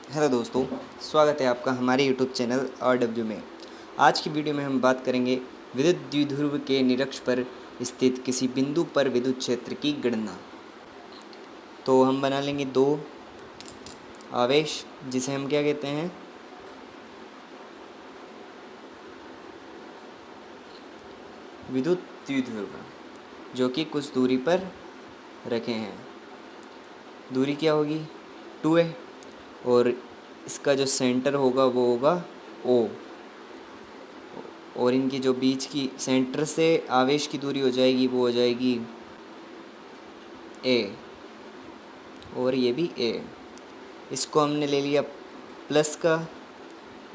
Hello दोस्तों, स्वागत है आपका हमारे यूट्यूब चैनल RW में। आज की वीडियो में हम बात करेंगे विद्युत द्विध्रुव के निरक्ष पर स्थित किसी बिंदु पर विद्युत क्षेत्र की गणना। तो हम बना लेंगे दो आवेश, जिसे हम क्या कहते हैं, विद्युत द्विध्रुव, जो कि कुछ दूरी पर रखे हैं। दूरी क्या होगी, 2 है, और इसका जो सेंटर होगा वो होगा O, और इनकी जो बीच की सेंटर से आवेश की दूरी हो जाएगी वो हो जाएगी A, और ये भी A। इसको हमने ले लिया प्लस का,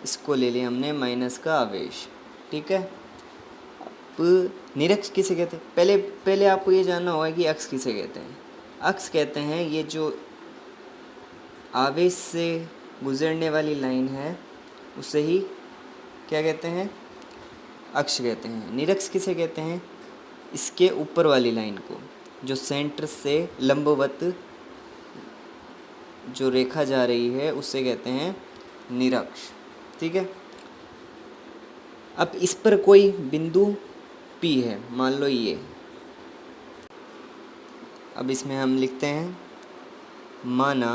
इसको ले लिया हमने माइनस का आवेश। ठीक है। अब निरक्ष किसे कहते हैं, पहले पहले आपको ये जानना होगा कि अक्ष किसे कहते हैं। अक्ष कहते हैं ये जो आवेश से गुजरने वाली लाइन है उसे ही क्या कहते हैं, अक्ष कहते हैं। निरक्ष किसे कहते हैं, इसके ऊपर वाली लाइन को, जो सेंटर से लंबवत जो रेखा जा रही है उससे कहते हैं निरक्ष। ठीक है। अब इस पर कोई बिंदु P है, मान लो ये। अब इसमें हम लिखते हैं, माना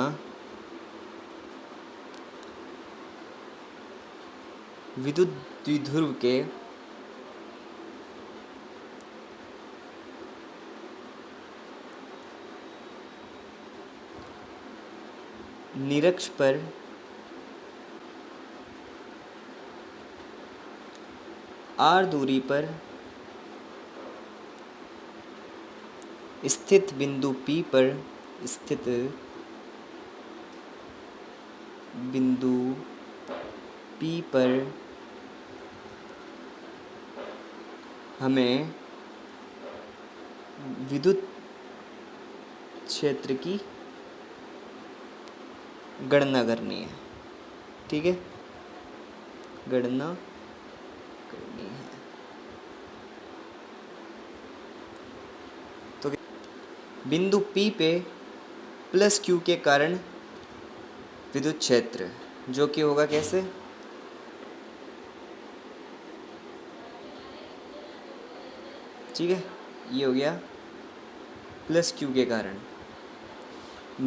विद्युत द्विध्रुव के निरक्ष पर R दूरी पर स्थित बिंदु P पर स्थित बिंदु P पर हमें विद्युत क्षेत्र की गणना करनी है। ठीक है, गणना करनी है। तो बिंदु P पे प्लस Q के कारण विद्युत क्षेत्र, जो कि होगा कैसे, ठीक है, ये हो गया प्लस Q के कारण।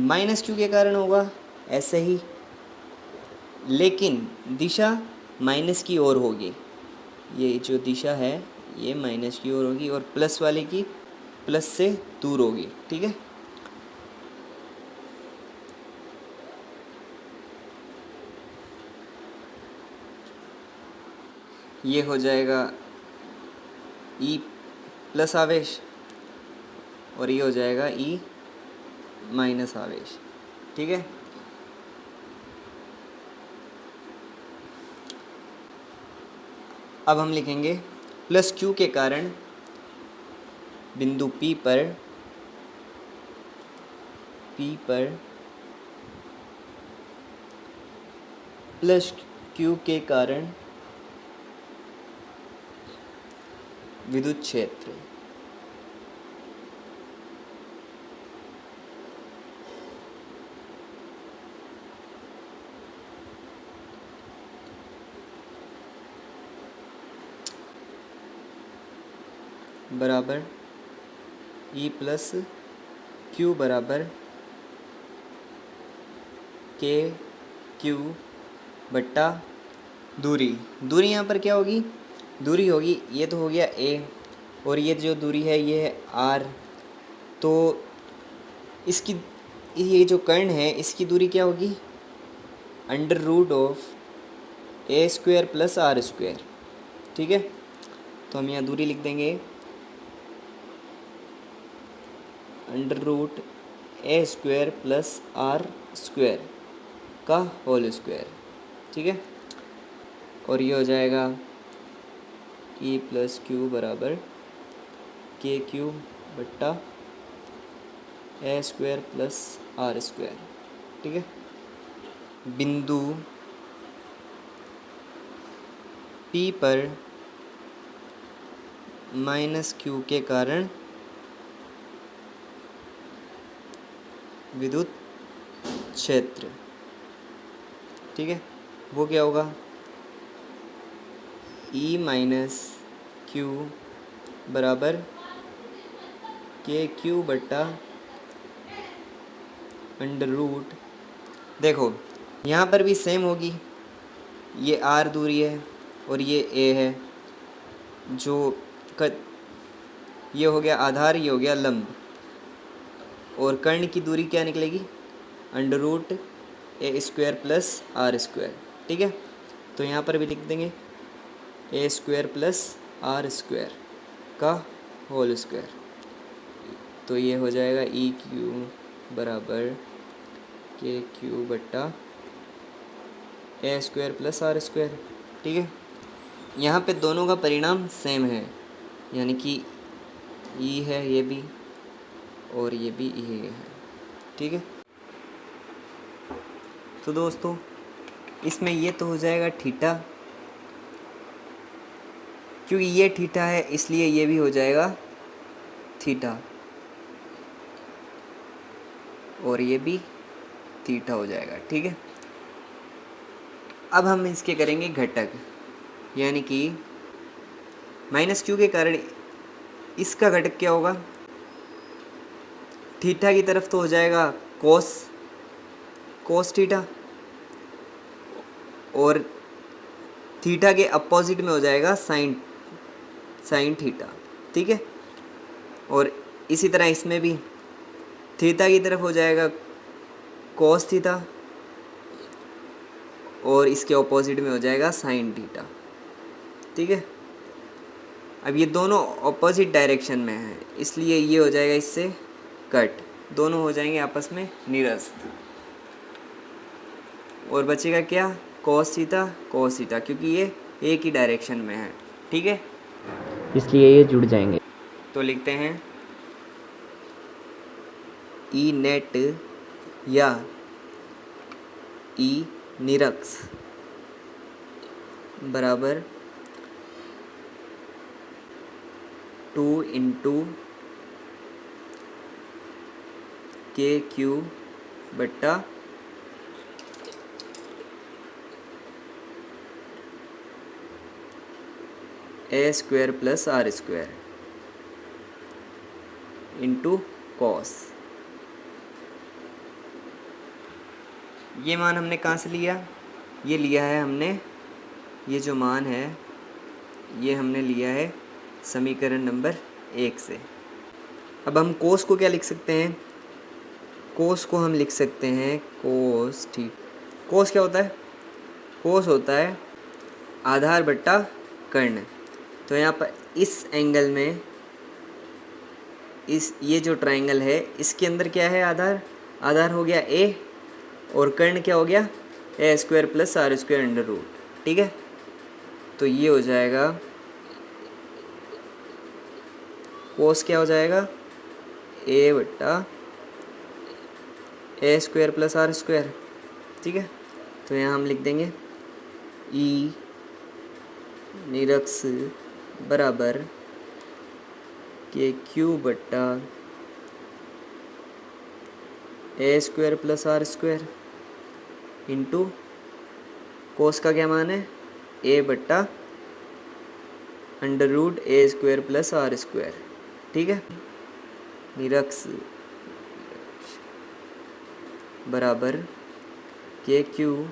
माइनस Q के कारण होगा ऐसे ही, लेकिन दिशा माइनस की ओर होगी। ये जो दिशा है ये माइनस की ओर होगी, और प्लस वाले की प्लस से दूर होगी। ठीक है। ये हो जाएगा E प्लस आवेश, और ये हो जाएगा E माइनस आवेश। ठीक है। अब हम लिखेंगे प्लस Q के कारण बिंदु P पर प्लस Q के कारण विद्युत क्षेत्र। बराबर E प्लस Q बराबर के Q बट्टा दूरी। दूरी यहाँ पर क्या होगी, दूरी होगी, ये तो हो गया A, और ये जो दूरी है ये है R। तो इसकी, ये जो कर्ण है इसकी दूरी क्या होगी, under root of A² plus R²। ठीक है। तो हम यहाँ दूरी लिख देंगे under root A² plus R² का होल स्क्वायर। ठीक है। और ये हो जाएगा E प्लस Q बराबर KQ बट्टा A² प्लस R²। ठीक है। बिंदु P पर माइनस Q के कारण विद्युत क्षेत्र ठीक है, वो क्या होगा, ई माइनस क्यू बराबर के क्यू बट्टा अंडर रूट। देखो यहाँ पर भी सेम होगी, ये आर दूरी है और ये ए है, जो ये हो गया आधार, ये हो गया लंब, और कर्ण की दूरी क्या निकलेगी, under root A square plus R square. ठीक है, तो यहाँ पर भी लिख देंगे A square plus R square का होल स्क्वायर। तो ये हो जाएगा ई क्यू बराबर के क्यू बट्टा A square plus R square. ठीक है, यहाँ पे दोनों का परिणाम सेम है, यानी कि ई है ये भी और ये भी ई है। ठीक है, तो दोस्तों इसमें ये तो हो जाएगा थीटा, क्योंकि ये थीटा है इसलिए ये भी हो जाएगा थीटा, और ये भी थीटा हो जाएगा। ठीक है, अब हम इसके करेंगे घटक, यानी कि माइनस क्यू के कारण इसका घटक क्या होगा, थीटा की तरफ तो हो जाएगा कोस थीटा, और थीटा के अपोजिट में हो जाएगा साइन थीटा। ठीक है, और इसी तरह इसमें भी थीटा की तरफ हो जाएगा कोस थीटा, और इसके ऑपोजिट में हो जाएगा साइन थीटा। ठीक है, अब ये दोनों ऑपोजिट डायरेक्शन में है, इसलिए ये हो जाएगा इससे कट, दोनों हो जाएंगे आपस में निरस्त, और बचेगा क्या, कोस थीटा, क्योंकि ये एक ही डायरेक्शन में है। ठीक है, इसलिए ये जुड़ जाएंगे। तो लिखते हैं ई नेट या ई निरक्स बराबर 2 इंटू के क्यू बट्टा A square plus R square into cos. ये मान हमने कहाँ से लिया, ये लिया है हमने, ये जो मान है ये हमने लिया है समीकरण नंबर 1 से। अब हम कोस को क्या लिख सकते हैं, कोस को हम लिख सकते हैं कोस ठीक, कोस क्या होता है, कोस होता है आधार बट्टा कर्ण। तो यहाँ पर इस एंगल में ये जो ट्रायंगल है इसके अंदर क्या है, आधार हो गया ए, और कर्ण क्या हो गया, A square plus R square under root. ठीक है, तो ये हो जाएगा कोस क्या हो जाएगा, ए बट्टा A square plus R square. ठीक है, तो यहाँ हम लिख देंगे ई निरक्स बराबर के क्यू बट्टा A square plus R square into cos का क्या मान है, ए बट्टा under root A square plus R square. ठीक है, निरक्स बराबर के क्यू,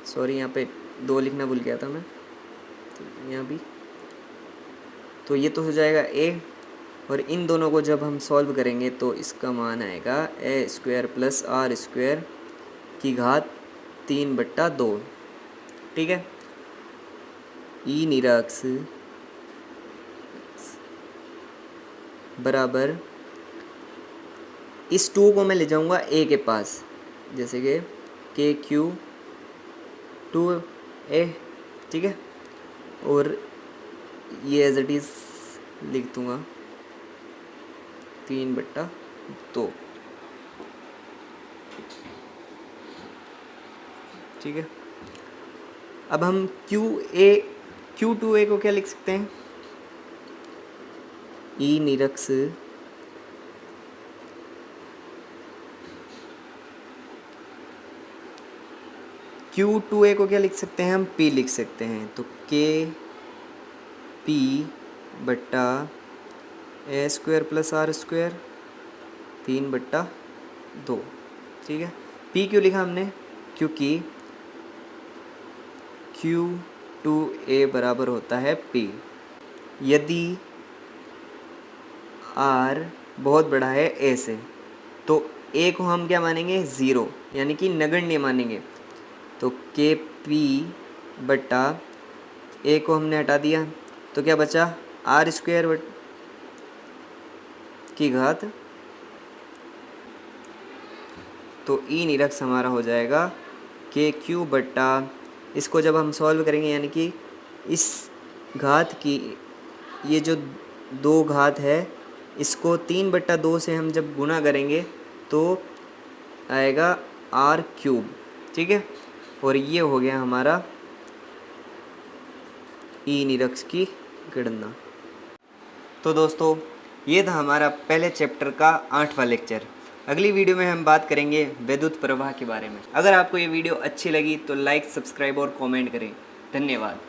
सॉरी यहाँ पे 2 लिखना भूल गया था मैं, तो यहाँ भी, तो ये तो हो जाएगा ए, और इन दोनों को जब हम सॉल्व करेंगे तो इसका मान आएगा ए स्क्वायर प्लस आर स्क्वायर की घात 3/2। ठीक है, ई निरक्स बराबर, इस 2 को मैं ले जाऊंगा ए के पास, जैसे कि के क्यू 2a। ठीक है, और ये एज इट इज़ लिख दूंगा 3/2। ठीक है, अब हम Q2a को क्या लिख सकते हैं, ई निरक्स Q2A को क्या लिख सकते हैं हम, P लिख सकते हैं। तो KP बट्टा A² प्लस R², 3/2। ठीक है, P क्यों लिखा हमने, क्योंकि Q2A बराबर होता है P यदि R बहुत बड़ा है A से, तो A को हम क्या मानेंगे, 0, यानी कि नगण्य मानेंगे। तो KP बट्टा A को हमने हटा दिया, तो क्या बचा, R² की घात, तो ई निरक्ष हमारा हो जाएगा KQ बट्टा, इसको जब हम सॉल्व करेंगे यानी कि इस घात की, ये जो 2 घात है, इसको 3/2 से हम जब गुणा करेंगे तो आएगा R³। ठीक है, और ये हो गया हमारा ई निरक्ष की गणना। तो दोस्तों, ये था हमारा पहले चैप्टर का 8वां लेक्चर। अगली वीडियो में हम बात करेंगे विद्युत प्रवाह के बारे में। अगर आपको ये वीडियो अच्छी लगी तो लाइक, सब्सक्राइब और कमेंट करें। धन्यवाद।